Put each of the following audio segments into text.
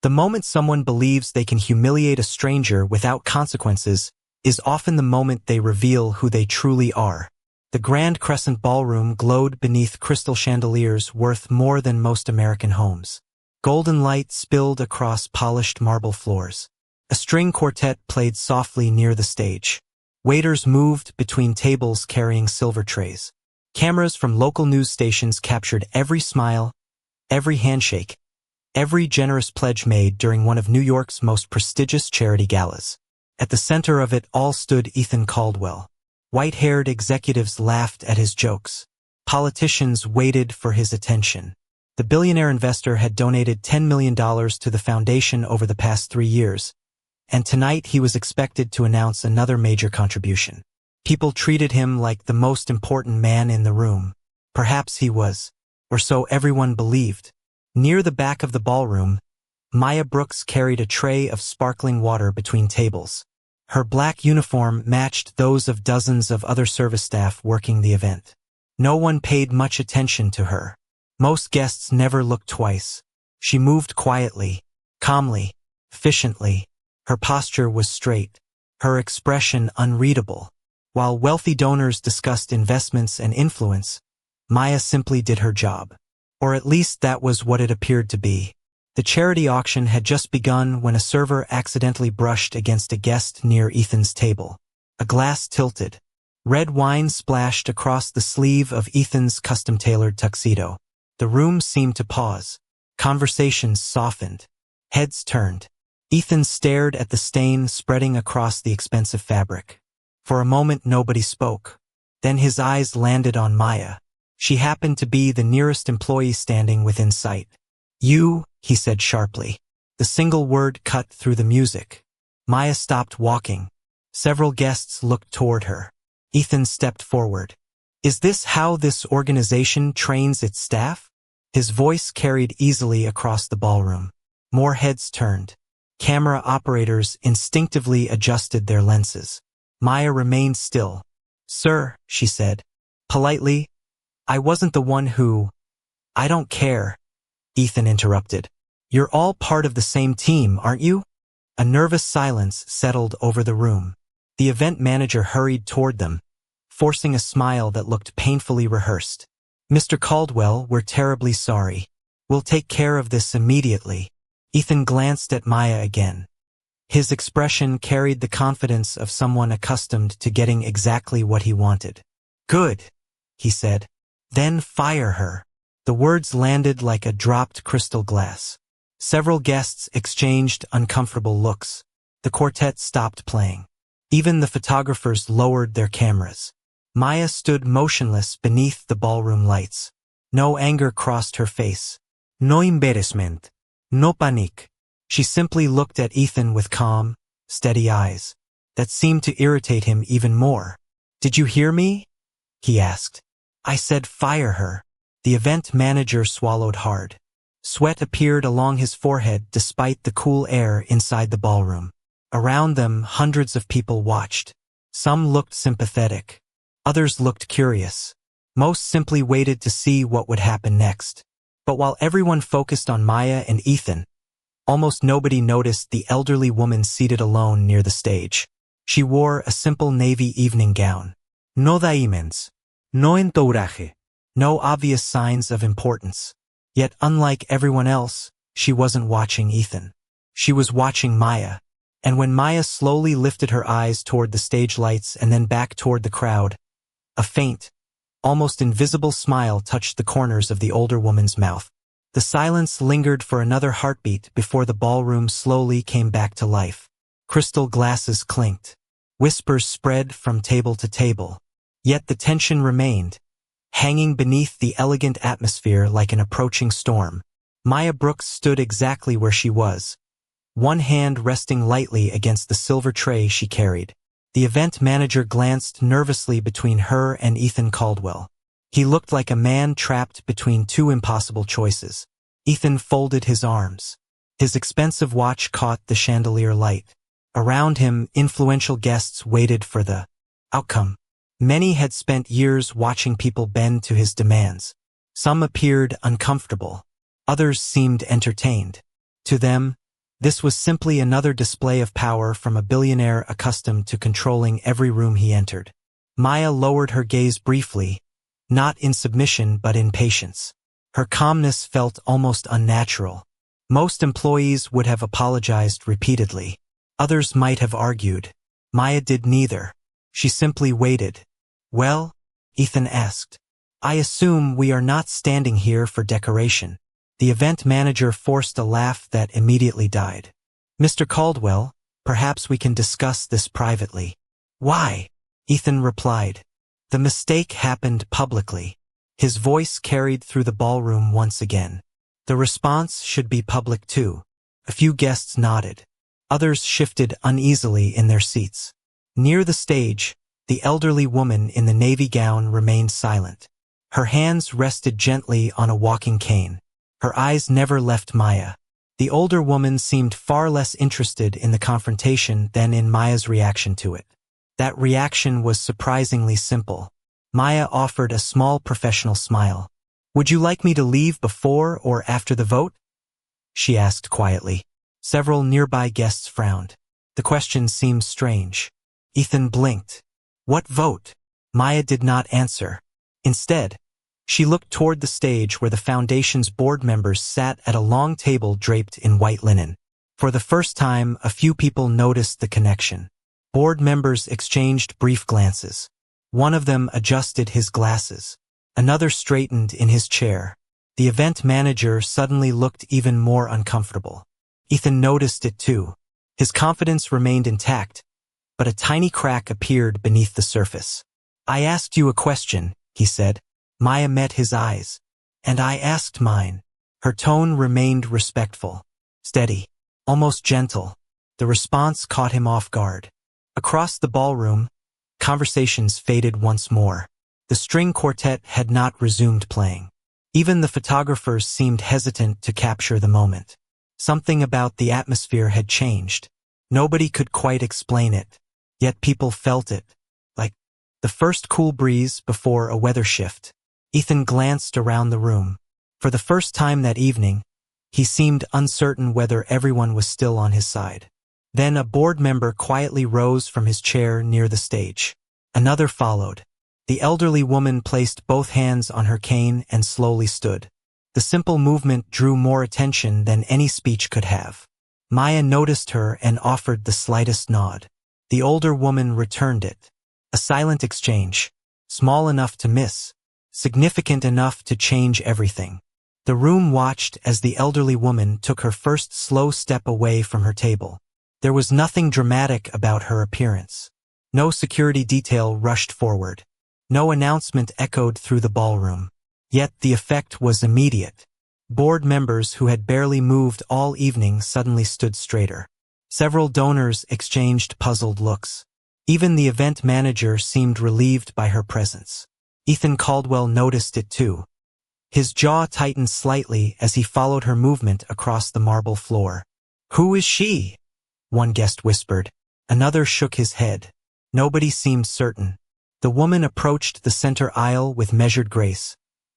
The moment someone believes they can humiliate a stranger without consequences is often the moment they reveal who they truly are. The Grand Crescent Ballroom glowed beneath crystal chandeliers worth more than most American homes. Golden light spilled across polished marble floors. A string quartet played softly near the stage. Waiters moved between tables carrying silver trays. Cameras from local news stations captured every smile, every handshake, every generous pledge made during one of New York's most prestigious charity galas. At the center of it all stood Ethan Caldwell. White-haired executives laughed at his jokes. Politicians waited for his attention. The billionaire investor had donated $10 million to the foundation over the past 3 years, and tonight he was expected to announce another major contribution. People treated him like the most important man in the room. Perhaps he was, or so everyone believed. Near the back of the ballroom, Maya Brooks carried a tray of sparkling water between tables. Her black uniform matched those of dozens of other service staff working the event. No one paid much attention to her. Most guests never looked twice. She moved quietly, calmly, efficiently. Her posture was straight, her expression unreadable. While wealthy donors discussed investments and influence, Maya simply did her job. Or at least that was what it appeared to be. The charity auction had just begun when a server accidentally brushed against a guest near Ethan's table. A glass tilted. Red wine splashed across the sleeve of Ethan's custom-tailored tuxedo. The room seemed to pause. Conversations softened. Heads turned. Ethan stared at the stain spreading across the expensive fabric. For a moment nobody spoke. Then his eyes landed on Maya. She happened to be the nearest employee standing within sight. "You," he said sharply. The single word cut through the music. Maya stopped walking. Several guests looked toward her. Ethan stepped forward. "Is this how this organization trains its staff?" His voice carried easily across the ballroom. More heads turned. Camera operators instinctively adjusted their lenses. Maya remained still. "Sir," she said, politely, "I wasn't the one who—" "I don't care," Ethan interrupted. "You're all part of the same team, aren't you?" A nervous silence settled over the room. The event manager hurried toward them, forcing a smile that looked painfully rehearsed. "Mr. Caldwell, we're terribly sorry. We'll take care of this immediately." Ethan glanced at Maya again. His expression carried the confidence of someone accustomed to getting exactly what he wanted. "Good," he said. "Then fire her." The words landed like a dropped crystal glass. Several guests exchanged uncomfortable looks. The quartet stopped playing. Even the photographers lowered their cameras. Maya stood motionless beneath the ballroom lights. No anger crossed her face. No embarrassment. No panique. She simply looked at Ethan with calm, steady eyes that seemed to irritate him even more. "Did you hear me?" he asked. "I said fire her." The event manager swallowed hard. Sweat appeared along his forehead despite the cool air inside the ballroom. Around them, hundreds of people watched. Some looked sympathetic. Others looked curious. Most simply waited to see what would happen next. But while everyone focused on Maya and Ethan, almost nobody noticed the elderly woman seated alone near the stage. She wore a simple navy evening gown. No diamonds. No entourage. No obvious signs of importance. Yet unlike everyone else, she wasn't watching Ethan. She was watching Maya. And when Maya slowly lifted her eyes toward the stage lights and then back toward the crowd, a faint, almost invisible smile touched the corners of the older woman's mouth. The silence lingered for another heartbeat before the ballroom slowly came back to life. Crystal glasses clinked. Whispers spread from table to table. Yet the tension remained, hanging beneath the elegant atmosphere like an approaching storm. Maya Brooks stood exactly where she was, one hand resting lightly against the silver tray she carried. The event manager glanced nervously between her and Ethan Caldwell. He looked like a man trapped between two impossible choices. Ethan folded his arms. His expensive watch caught the chandelier light. Around him, influential guests waited for the outcome. Many had spent years watching people bend to his demands. Some appeared uncomfortable. Others seemed entertained. To them, This was simply another display of power from a billionaire accustomed to controlling every room he entered. Maya lowered her gaze briefly, not in submission but in patience. Her calmness felt almost unnatural. Most employees would have apologized repeatedly. Others might have argued. Maya did neither. She simply waited. "Well?" Ethan asked. "I assume we are not standing here for decoration." The event manager forced a laugh that immediately died. "Mr. Caldwell, perhaps we can discuss this privately." "Why?" Ethan replied. "The mistake happened publicly." His voice carried through the ballroom once again. "The response should be public too." A few guests nodded. Others shifted uneasily in their seats. Near the stage, the elderly woman in the navy gown remained silent. Her hands rested gently on a walking cane. Her eyes never left Maya. The older woman seemed far less interested in the confrontation than in Maya's reaction to it. That reaction was surprisingly simple. Maya offered a small professional smile. "Would you like me to leave before or after the vote?" she asked quietly. Several nearby guests frowned. The question seemed strange. Ethan blinked. "What vote?" Maya did not answer. Instead, she looked toward the stage where the foundation's board members sat at a long table draped in white linen. For the first time, a few people noticed the connection. Board members exchanged brief glances. One of them adjusted his glasses. Another straightened in his chair. The event manager suddenly looked even more uncomfortable. Ethan noticed it too. His confidence remained intact, but a tiny crack appeared beneath the surface. "I asked you a question," he said. Maya met his eyes. "And I asked mine." Her tone remained respectful, steady, almost gentle. The response caught him off guard. Across the ballroom, conversations faded once more. The string quartet had not resumed playing. Even the photographers seemed hesitant to capture the moment. Something about the atmosphere had changed. Nobody could quite explain it, yet people felt it, like the first cool breeze before a weather shift. Ethan glanced around the room. For the first time that evening, he seemed uncertain whether everyone was still on his side. Then a board member quietly rose from his chair near the stage. Another followed. The elderly woman placed both hands on her cane and slowly stood. The simple movement drew more attention than any speech could have. Maya noticed her and offered the slightest nod. The older woman returned it. A silent exchange, small enough to miss, significant enough to change everything. The room watched as the elderly woman took her first slow step away from her table. There was nothing dramatic about her appearance. No security detail rushed forward. No announcement echoed through the ballroom. Yet the effect was immediate. Board members who had barely moved all evening suddenly stood straighter. Several donors exchanged puzzled looks. Even the event manager seemed relieved by her presence. Ethan Caldwell noticed it too. His jaw tightened slightly as he followed her movement across the marble floor. "Who is she?" one guest whispered. Another shook his head. Nobody seemed certain. The woman approached the center aisle with measured grace,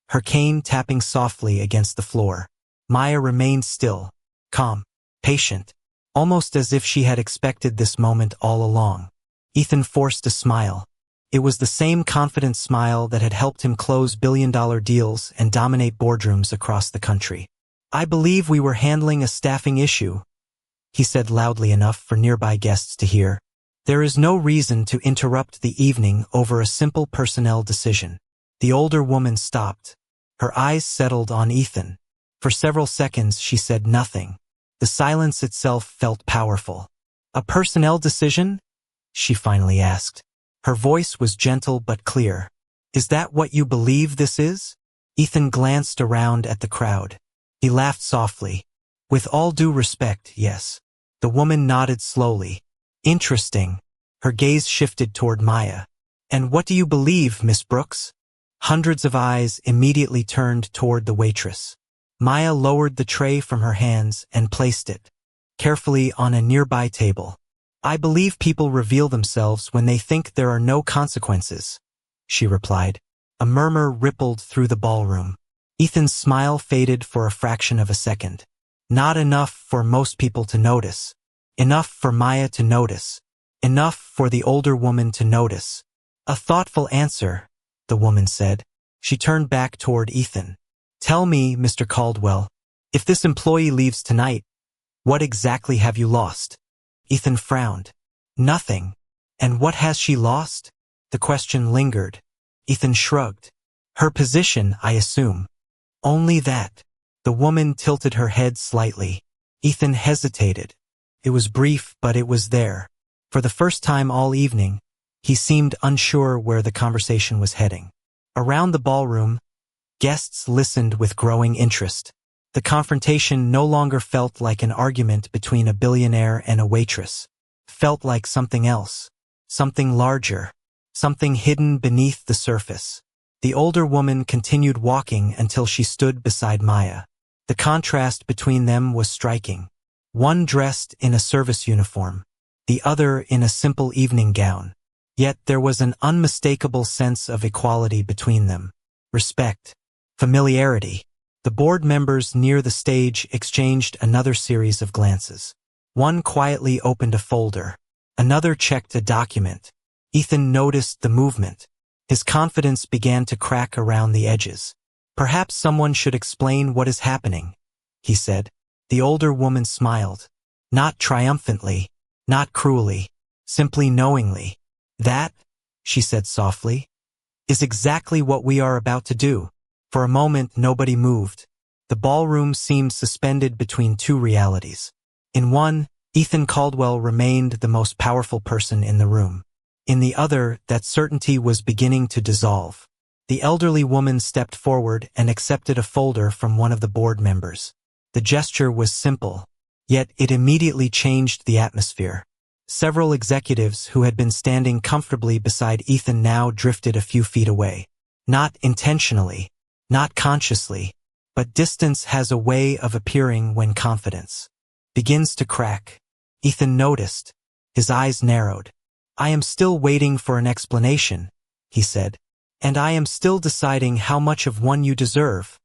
her cane tapping softly against the floor. Maya remained still, calm, patient, almost as if she had expected this moment all along. Ethan forced a smile. It was the same confident smile that had helped him close billion-dollar deals and dominate boardrooms across the country. "I believe we were handling a staffing issue," he said loudly enough for nearby guests to hear. "There is no reason to interrupt the evening over a simple personnel decision." The older woman stopped. Her eyes settled on Ethan. For several seconds she said nothing. The silence itself felt powerful. "A personnel decision?" she finally asked. Her voice was gentle but clear. "Is that what you believe this is?" Ethan glanced around at the crowd. He laughed softly. "With all due respect, yes." The woman nodded slowly. "Interesting." Her gaze shifted toward Maya. "And what do you believe, Miss Brooks?" Hundreds of eyes immediately turned toward the waitress. Maya lowered the tray from her hands and placed it carefully on a nearby table. "I believe people reveal themselves when they think there are no consequences," she replied. A murmur rippled through the ballroom. Ethan's smile faded for a fraction of a second. Not enough for most people to notice. Enough for Maya to notice. Enough for the older woman to notice. A thoughtful answer, the woman said. She turned back toward Ethan. Tell me, Mr. Caldwell, if this employee leaves tonight, what exactly have you lost? Ethan frowned. Nothing. And what has she lost? The question lingered. Ethan shrugged. Her position, I assume. Only that. The woman tilted her head slightly. Ethan hesitated. It was brief, but it was there. For the first time all evening, he seemed unsure where the conversation was heading. Around the ballroom, guests listened with growing interest. The confrontation no longer felt like an argument between a billionaire and a waitress. Felt like something else. Something larger. Something hidden beneath the surface. The older woman continued walking until she stood beside Maya. The contrast between them was striking. One dressed in a service uniform, the other in a simple evening gown. Yet there was an unmistakable sense of equality between them. Respect. Familiarity. The board members near the stage exchanged another series of glances. One quietly opened a folder. Another checked a document. Ethan noticed the movement. His confidence began to crack around the edges. Perhaps someone should explain what is happening, he said. The older woman smiled. Not triumphantly, not cruelly, simply knowingly. That, she said softly, is exactly what we are about to do. For a moment, nobody moved. The ballroom seemed suspended between two realities. In one, Ethan Caldwell remained the most powerful person in the room. In the other, that certainty was beginning to dissolve. The elderly woman stepped forward and accepted a folder from one of the board members. The gesture was simple, yet it immediately changed the atmosphere. Several executives who had been standing comfortably beside Ethan now drifted a few feet away. Not intentionally, not consciously, but distance has a way of appearing when confidence begins to crack. Ethan noticed. His eyes narrowed. I am still waiting for an explanation, he said. And I am still deciding how much of one you deserve,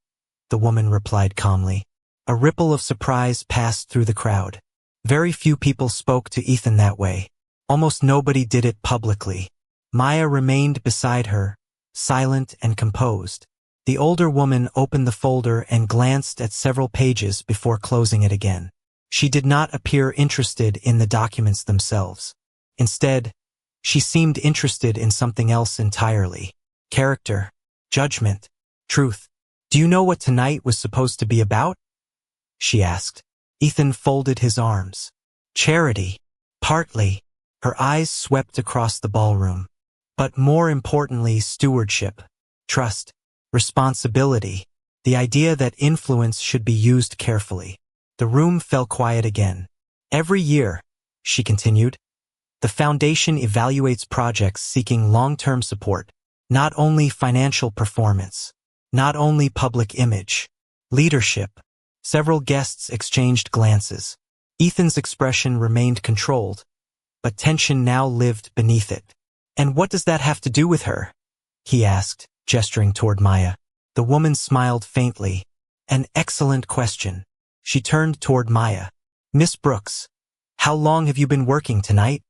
the woman replied calmly. A ripple of surprise passed through the crowd. Very few people spoke to Ethan that way. Almost nobody did it publicly. Maya remained beside her, silent and composed. The older woman opened the folder and glanced at several pages before closing it again. She did not appear interested in the documents themselves. Instead, she seemed interested in something else entirely. Character, judgment, truth. Do you know what tonight was supposed to be about? She asked. Ethan folded his arms. Charity. Partly. Her eyes swept across the ballroom. But more importantly, stewardship, trust, responsibility, the idea that influence should be used carefully. The room fell quiet again. Every year, she continued, the foundation evaluates projects seeking long-term support, not only financial performance, not only public image, leadership. Several guests exchanged glances. Ethan's expression remained controlled, but tension now lived beneath it. And what does that have to do with her? He asked, gesturing toward Maya. The woman smiled faintly. An excellent question. She turned toward Maya. Miss Brooks, how long have you been working tonight?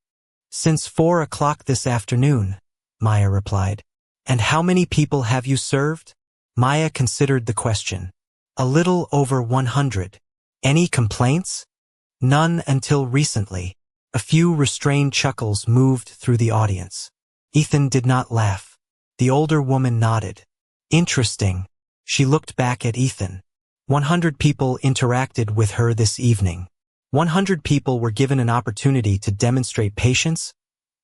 Since 4 o'clock this afternoon, Maya replied. And how many people have you served? Maya considered the question. A little over 100. Any complaints? None until recently. A few restrained chuckles moved through the audience. Ethan did not laugh. The older woman nodded. Interesting. She looked back at Ethan. 100 people interacted with her this evening. 100 people were given an opportunity to demonstrate patience,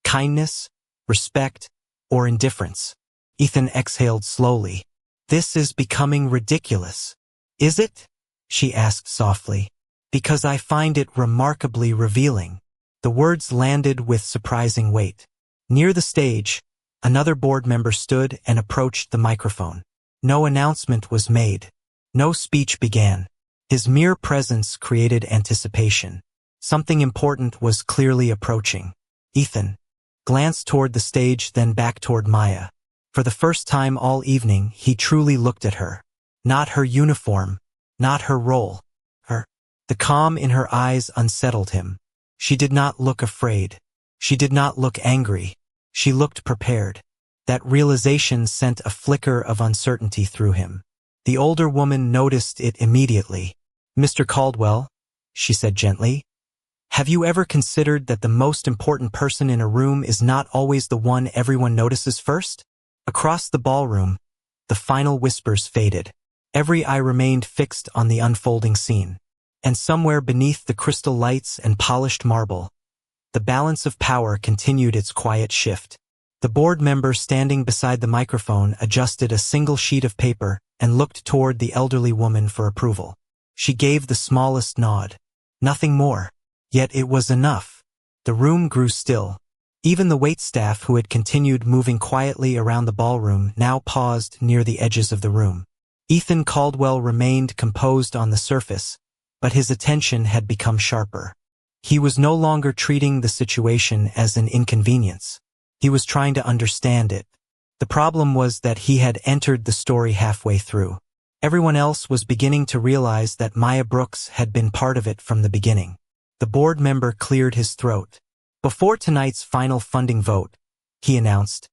kindness, respect, or indifference. Ethan exhaled slowly. This is becoming ridiculous. Is it? She asked softly. Because I find it remarkably revealing. The words landed with surprising weight. Near the stage, another board member stood and approached the microphone. No announcement was made. No speech began. His mere presence created anticipation. Something important was clearly approaching. Ethan glanced toward the stage, then back toward Maya. For the first time all evening, he truly looked at her. Not her uniform, not her role. Her The calm in her eyes unsettled him. She did not look afraid. She did not look angry. She looked prepared. That realization sent a flicker of uncertainty through him. The older woman noticed it immediately. "Mr. Caldwell," she said gently, "have you ever considered that the most important person in a room is not always the one everyone notices first?" Across the ballroom, the final whispers faded. Every eye remained fixed on the unfolding scene. And somewhere beneath the crystal lights and polished marble, the balance of power continued its quiet shift. The board member standing beside the microphone adjusted a single sheet of paper and looked toward the elderly woman for approval. She gave the smallest nod. Nothing more. Yet it was enough. The room grew still. Even the waitstaff, who had continued moving quietly around the ballroom, now paused near the edges of the room. Ethan Caldwell remained composed on the surface, but his attention had become sharper. He was no longer treating the situation as an inconvenience. He was trying to understand it. The problem was that he had entered the story halfway through. Everyone else was beginning to realize that Maya Brooks had been part of it from the beginning. The board member cleared his throat. "Before tonight's final funding vote," he announced,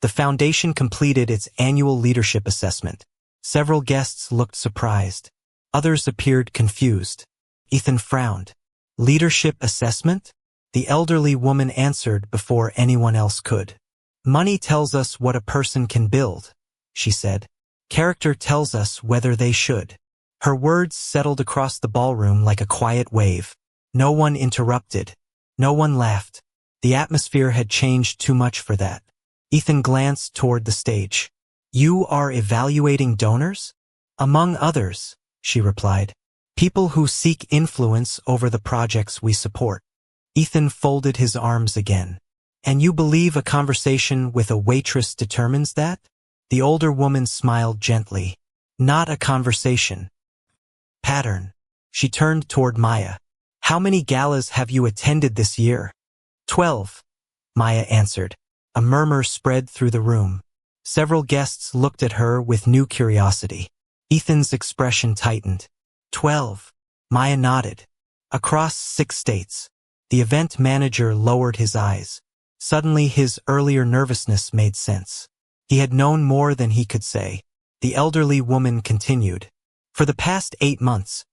"the foundation completed its annual leadership assessment." Several guests looked surprised. Others appeared confused. Ethan frowned. "Leadership assessment?" The elderly woman answered before anyone else could. "Money tells us what a person can build," she said. "Character tells us whether they should." Her words settled across the ballroom like a quiet wave. No one interrupted. No one laughed. The atmosphere had changed too much for that. Ethan glanced toward the stage. "You are evaluating donors?" "Among others," she replied. "People who seek influence over the projects we support." Ethan folded his arms again. "And you believe a conversation with a waitress determines that?" The older woman smiled gently. "Not a conversation. Pattern." She turned toward Maya. "How many galas have you attended this year?" 12, Maya answered. A murmur spread through the room. Several guests looked at her with new curiosity. Ethan's expression tightened. 12, Maya nodded. "Across 6 states. The event manager lowered his eyes. Suddenly his earlier nervousness made sense. He had known more than he could say. The elderly woman continued. "For the past 8 months,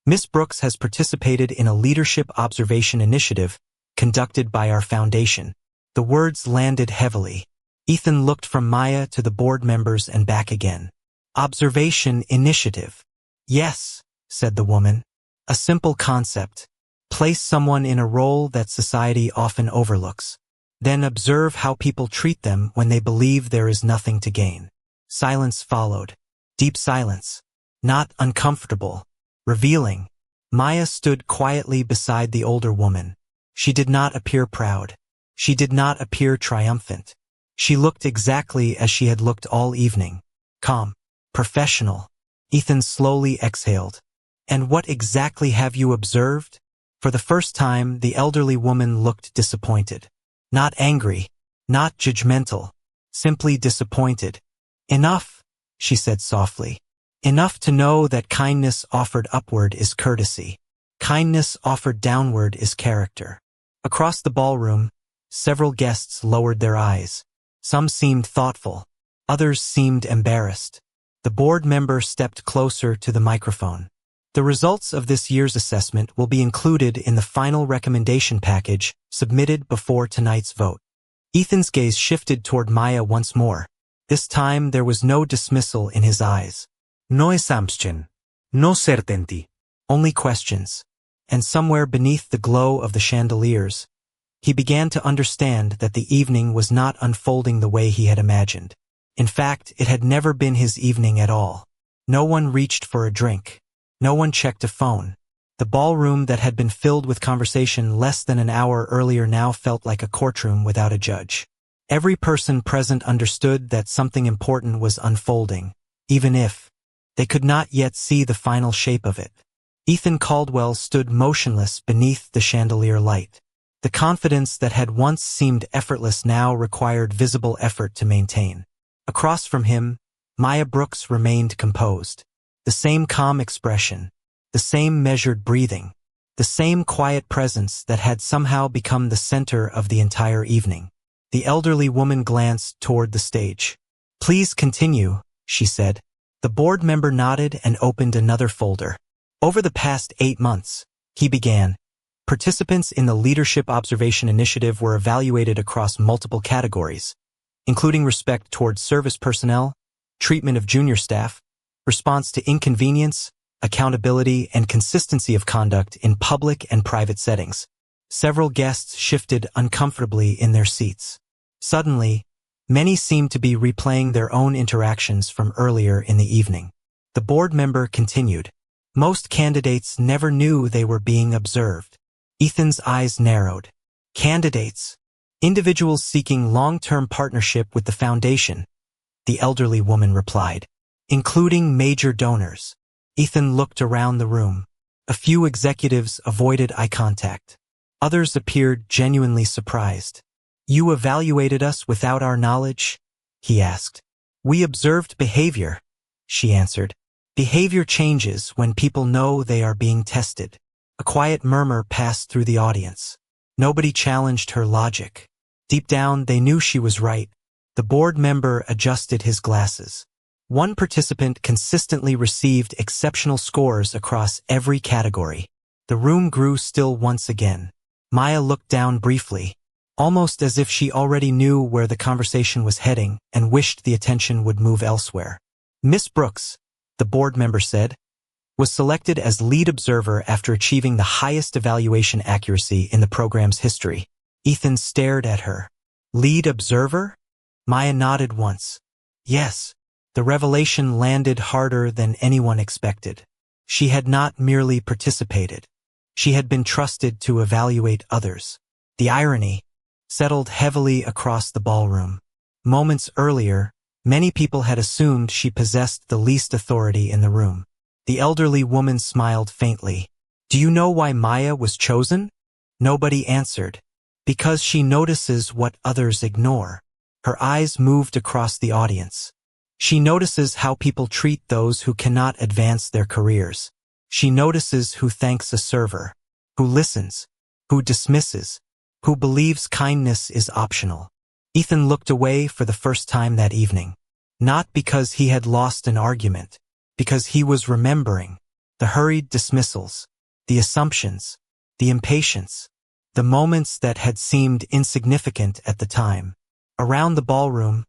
Miss Brooks has participated in a leadership observation initiative conducted by our foundation." The words landed heavily. Ethan looked from Maya to the board members and back again. "Observation initiative." "Yes," said the woman. "A simple concept. Place someone in a role that society often overlooks. Then observe how people treat them when they believe there is nothing to gain." Silence followed. Deep silence. Not uncomfortable. Revealing. Maya stood quietly beside the older woman. She did not appear proud. She did not appear triumphant. She looked exactly as she had looked all evening. Calm. Professional. Ethan slowly exhaled. "And what exactly have you observed?" For the first time, the elderly woman looked disappointed. Not angry. Not judgmental. Simply disappointed. "Enough," she said softly. "Enough to know that kindness offered upward is courtesy. Kindness offered downward is character." Across the ballroom, several guests lowered their eyes. Some seemed thoughtful. Others seemed embarrassed. The board member stepped closer to the microphone. "The results of this year's assessment will be included in the final recommendation package submitted before tonight's vote." Ethan's gaze shifted toward Maya once more. This time there was no dismissal in his eyes. No assumption. No certainty. Only questions. And somewhere beneath the glow of the chandeliers, he began to understand that the evening was not unfolding the way he had imagined. In fact, it had never been his evening at all. No one reached for a drink. No one checked a phone. The ballroom that had been filled with conversation less than an hour earlier now felt like a courtroom without a judge. Every person present understood that something important was unfolding, even if they could not yet see the final shape of it. Ethan Caldwell stood motionless beneath the chandelier light. The confidence that had once seemed effortless now required visible effort to maintain. Across from him, Maya Brooks remained composed. The same calm expression. the same measured breathing, the same quiet presence that had somehow become the center of the entire evening. The elderly woman glanced toward the stage. "Please continue," she said. The board member nodded and opened another folder. "Over the past 8 months," he began, "participants in the Leadership Observation Initiative were evaluated across multiple categories, including respect towards service personnel, treatment of junior staff, response to inconvenience, accountability, and consistency of conduct in public and private settings." Several guests shifted uncomfortably in their seats. Suddenly, many seemed to be replaying their own interactions from earlier in the evening. The board member continued, "Most candidates never knew they were being observed." Ethan's eyes narrowed. "Candidates? Individuals seeking long-term partnership with the foundation," the elderly woman replied, "including major donors." Ethan looked around the room. A few executives avoided eye contact. Others appeared genuinely surprised. "You evaluated us without our knowledge?" he asked. "We observed behavior," she answered. "Behavior changes when people know they are being tested." A quiet murmur passed through the audience. Nobody challenged her logic. Deep down, they knew she was right. The board member adjusted his glasses. One participant consistently received exceptional scores across every category. The room grew still once again. Maya looked down briefly, almost as if she already knew where the conversation was heading and wished the attention would move elsewhere. "Miss Brooks," the board member said, "was selected as lead observer after achieving the highest evaluation accuracy in the program's history." Ethan stared at her. "Lead observer?" Maya nodded once. "Yes." The revelation landed harder than anyone expected. She had not merely participated. She had been trusted to evaluate others. The irony settled heavily across the ballroom. Moments earlier, many people had assumed she possessed the least authority in the room. The elderly woman smiled faintly. "Do you know why Maya was chosen?" Nobody answered. "Because she notices what others ignore." Her eyes moved across the audience. She notices how people treat those who cannot advance their careers. She notices who thanks a server, who listens, who dismisses, who believes kindness is optional. Ethan looked away for the first time that evening. Not because he had lost an argument, because he was remembering the hurried dismissals, the assumptions, the impatience, the moments that had seemed insignificant at the time. Around the ballroom,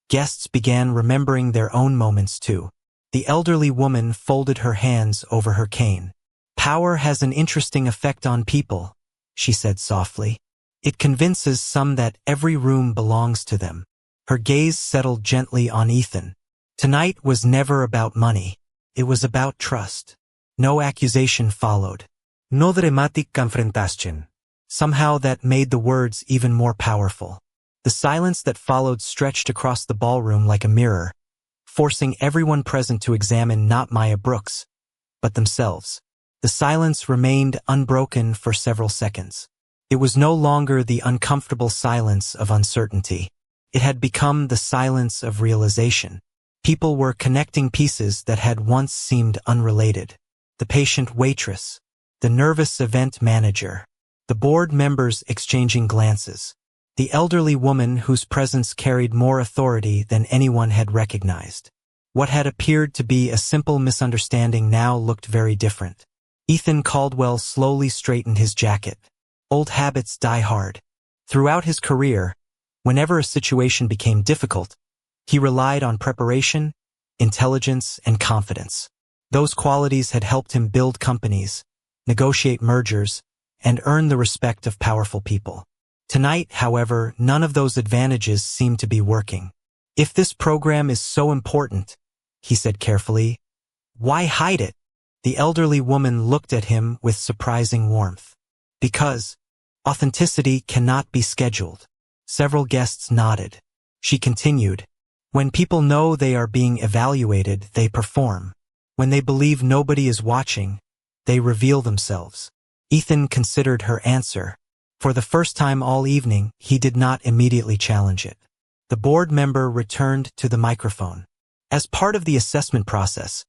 guests began remembering their own moments too. The elderly woman folded her hands over her cane. "Power has an interesting effect on people," she said softly. "It convinces some that every room belongs to them." Her gaze settled gently on Ethan. Tonight was never about money. It was about trust. No accusation followed. "No dramatic confrontation." Somehow that made the words even more powerful. The silence that followed stretched across the ballroom like a mirror, forcing everyone present to examine not Maya Brooks, but themselves. The silence remained unbroken for several seconds. It was no longer the uncomfortable silence of uncertainty. It had become the silence of realization. People were connecting pieces that had once seemed unrelated. The patient waitress, the nervous event manager, the board members exchanging glances. The elderly woman whose presence carried more authority than anyone had recognized. What had appeared to be a simple misunderstanding now looked very different. Ethan Caldwell slowly straightened his jacket. Old habits die hard. Throughout his career, whenever a situation became difficult, he relied on preparation, intelligence, and confidence. Those qualities had helped him build companies, negotiate mergers, and earn the respect of powerful people. Tonight, however, none of those advantages seemed to be working. "If this program is so important," he said carefully, "why hide it?" The elderly woman looked at him with surprising warmth. "Because authenticity cannot be scheduled." Several guests nodded. She continued, "When people know they are being evaluated, they perform. When they believe nobody is watching, they reveal themselves." Ethan considered her answer. For the first time all evening, he did not immediately challenge it. The board member returned to the microphone. "As part of the assessment process,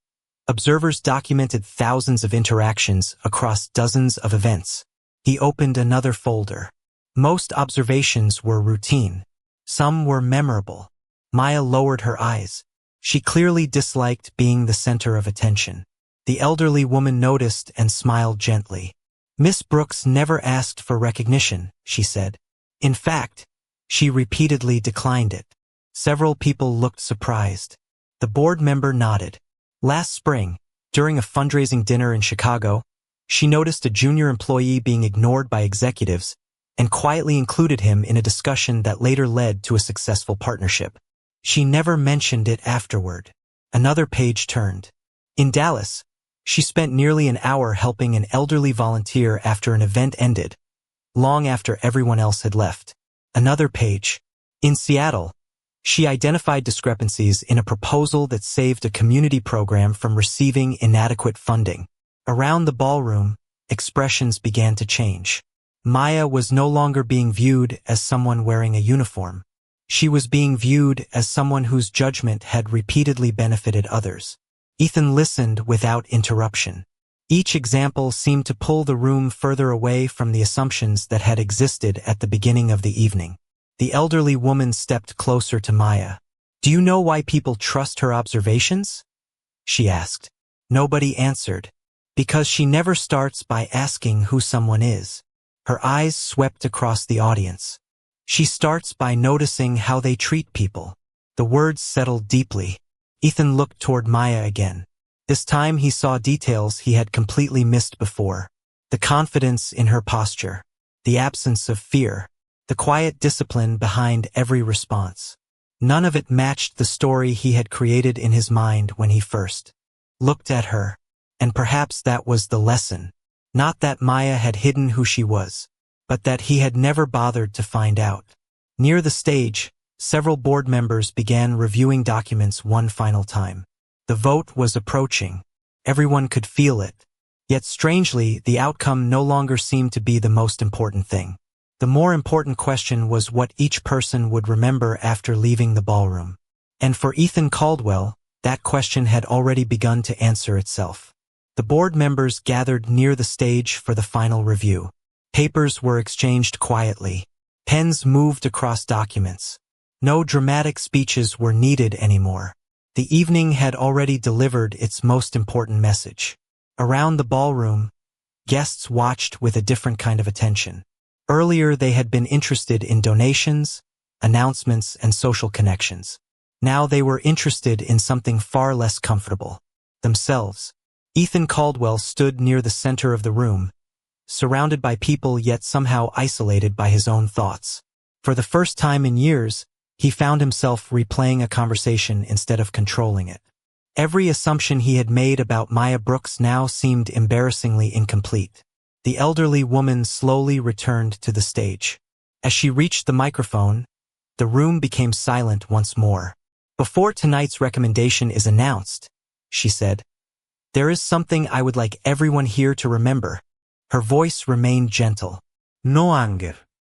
Observers documented thousands of interactions across dozens of events. He opened another folder. Most observations were routine. Some were memorable. Maya lowered her eyes. She clearly disliked being the center of attention. The elderly woman noticed and smiled gently. Miss Brooks never asked for recognition, she said. In fact, she repeatedly declined it. Several people looked surprised. The board member nodded. Last spring, during a fundraising dinner in Chicago, she noticed a junior employee being ignored by executives and quietly included him in a discussion that later led to a successful partnership. She never mentioned it afterward. Another page turned. In Dallas, she spent nearly an hour helping an elderly volunteer after an event ended, long after everyone else had left. Another page. In Seattle, she identified discrepancies in a proposal that saved a community program from receiving inadequate funding. Around the ballroom, expressions began to change. Maya was no longer being viewed as someone wearing a uniform. She was being viewed as someone whose judgment had repeatedly benefited others. Ethan listened without interruption. Each example seemed to pull the room further away from the assumptions that had existed at the beginning of the evening. The elderly woman stepped closer to Maya. "Do you know why people trust her observations?" she asked. Nobody answered. Because she never starts by asking who someone is. Her eyes swept across the audience. She starts by noticing how they treat people. The words settled deeply. Ethan looked toward Maya again. This time he saw details he had completely missed before. The confidence in her posture. The absence of fear. The quiet discipline behind every response. None of it matched the story he had created in his mind when he first looked at her. And perhaps that was the lesson. Not that Maya had hidden who she was, but that he had never bothered to find out. Near the stage, several board members began reviewing documents one final time. The vote was approaching. Everyone could feel it. Yet strangely, the outcome no longer seemed to be the most important thing. The more important question was what each person would remember after leaving the ballroom. And for Ethan Caldwell, that question had already begun to answer itself. The board members gathered near the stage for the final review. Papers were exchanged quietly. Pens moved across documents. No dramatic speeches were needed anymore. The evening had already delivered its most important message. Around the ballroom, guests watched with a different kind of attention. Earlier they had been interested in donations, announcements, and social connections. Now they were interested in something far less comfortable. Themselves. Ethan Caldwell stood near the center of the room, surrounded by people yet somehow isolated by his own thoughts. For the first time in years, he found himself replaying a conversation instead of controlling it. Every assumption he had made about Maya Brooks now seemed embarrassingly incomplete. The elderly woman slowly returned to the stage. As she reached the microphone, the room became silent once more. "Before tonight's recommendation is announced," she said, "there is something I would like everyone here to remember." Her voice remained gentle. "No anger.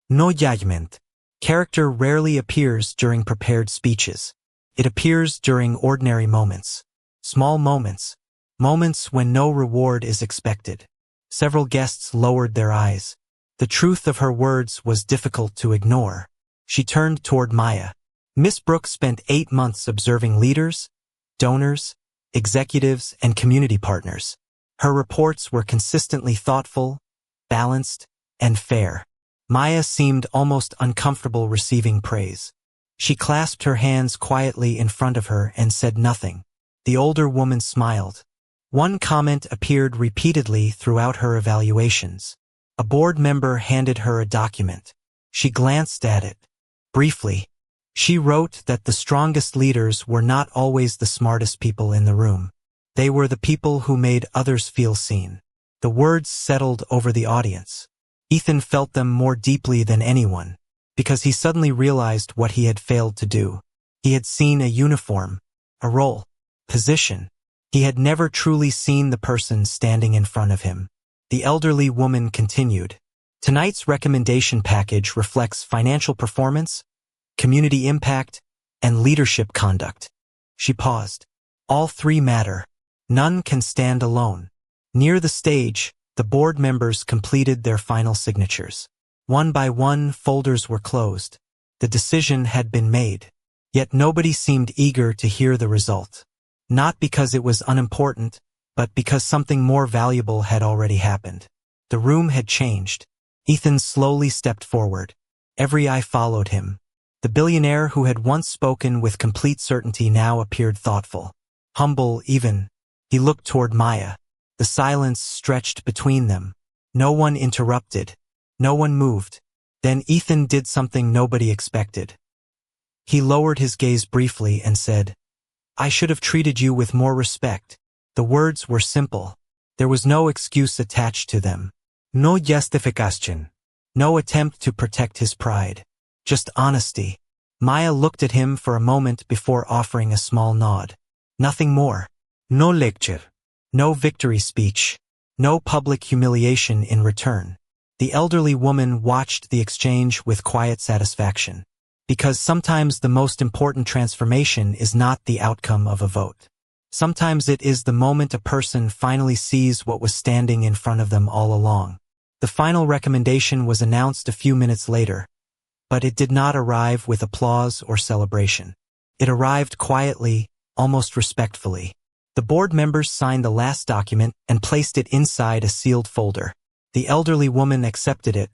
No judgment. Character rarely appears during prepared speeches. It appears during ordinary moments. Small moments. Moments when no reward is expected." Several guests lowered their eyes. The truth of her words was difficult to ignore. She turned toward Maya. Miss Brooks spent 8 months observing leaders, donors, executives, and community partners. Her reports were consistently thoughtful, balanced, and fair. Maya seemed almost uncomfortable receiving praise. She clasped her hands quietly in front of her and said nothing. The older woman smiled. One comment appeared repeatedly throughout her evaluations. A board member handed her a document. She glanced at it. Briefly, she wrote that the strongest leaders were not always the smartest people in the room. They were the people who made others feel seen. The words settled over the audience. Ethan felt them more deeply than anyone, because he suddenly realized what he had failed to do. He had seen a uniform, a role, position. He had never truly seen the person standing in front of him. The elderly woman continued. "Tonight's recommendation package reflects financial performance, community impact, and leadership conduct." She paused. "All three matter. None can stand alone. Near the stage, the board members completed their final signatures. One by one, folders were closed. The decision had been made. Yet nobody seemed eager to hear the result. Not because it was unimportant, but because something more valuable had already happened. The room had changed. Ethan slowly stepped forward. Every eye followed him. The billionaire who had once spoken with complete certainty now appeared thoughtful. Humble, even. He looked toward Maya. The silence stretched between them. No one interrupted. No one moved. Then Ethan did something nobody expected. He lowered his gaze briefly and said, "I should have treated you with more respect." The words were simple. There was no excuse attached to them. No justification. No attempt to protect his pride. Just honesty. Maya looked at him for a moment before offering a small nod. Nothing more. No lecture. No victory speech. No public humiliation in return. The elderly woman watched the exchange with quiet satisfaction. Because sometimes the most important transformation is not the outcome of a vote. Sometimes it is the moment a person finally sees what was standing in front of them all along. The final recommendation was announced a few minutes later, but it did not arrive with applause or celebration. It arrived quietly, almost respectfully. The board members signed the last document and placed it inside a sealed folder. The elderly woman accepted it,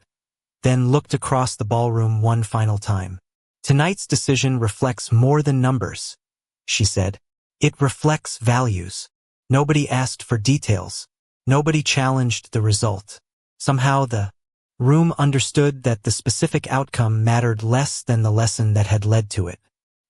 then looked across the ballroom one final time. "Tonight's decision reflects more than numbers," she said. "It reflects values." Nobody asked for details. Nobody challenged the result. Somehow the room understood that the specific outcome mattered less than the lesson that had led to it.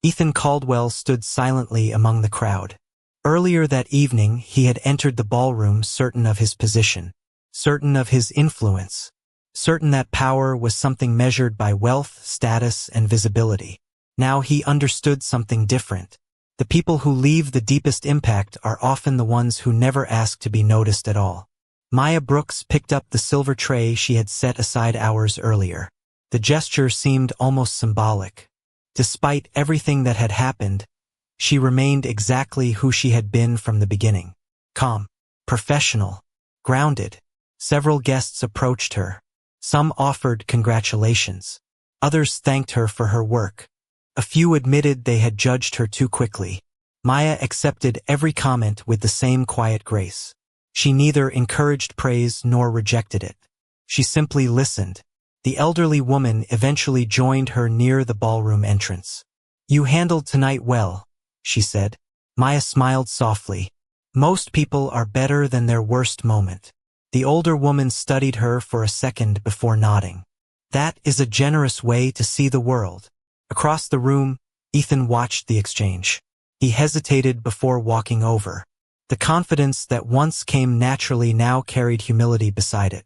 Ethan Caldwell stood silently among the crowd. Earlier that evening, he had entered the ballroom certain of his position, certain of his influence, certain that power was something measured by wealth, status, and visibility. Now he understood something different. The people who leave the deepest impact are often the ones who never ask to be noticed at all. Maya Brooks picked up the silver tray she had set aside hours earlier. The gesture seemed almost symbolic. Despite everything that had happened, she remained exactly who she had been from the beginning. Calm, professional, grounded. Several guests approached her. Some offered congratulations. Others thanked her for her work. A few admitted they had judged her too quickly. Maya accepted every comment with the same quiet grace. She neither encouraged praise nor rejected it. She simply listened. The elderly woman eventually joined her near the ballroom entrance. "You handled tonight well," she said. Maya smiled softly. "Most people are better than their worst moment." The older woman studied her for a second before nodding. "That is a generous way to see the world." Across the room, Ethan watched the exchange. He hesitated before walking over. The confidence that once came naturally now carried humility beside it.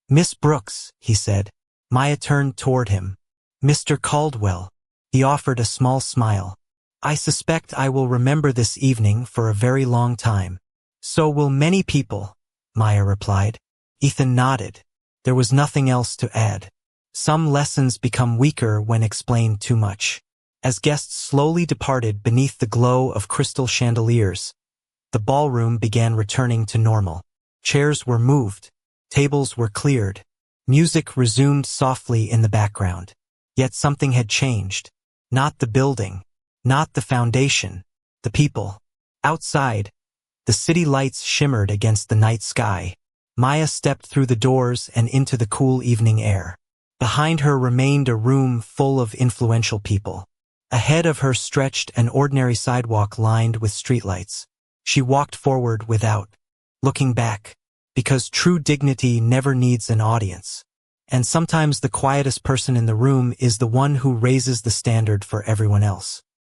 "Miss Brooks," he said. Maya turned toward him. "Mr. Caldwell." He offered a small smile. "I suspect I will remember this evening for a very long time." "So will many people," Maya replied. Ethan nodded. There was nothing else to add. Some lessons become weaker when explained too much. As guests slowly departed beneath the glow of crystal chandeliers, the ballroom began returning to normal. Chairs were moved. Tables were cleared. Music resumed softly in the background. Yet something had changed. Not the building. Not the foundation. The people. Outside, the city lights shimmered against the night sky. Maya stepped through the doors and into the cool evening air. Behind her remained a room full of influential people. Ahead of her stretched an ordinary sidewalk lined with streetlights. She walked forward without looking back, because true dignity never needs an audience. And sometimes the quietest person in the room is the one who raises the standard for everyone else.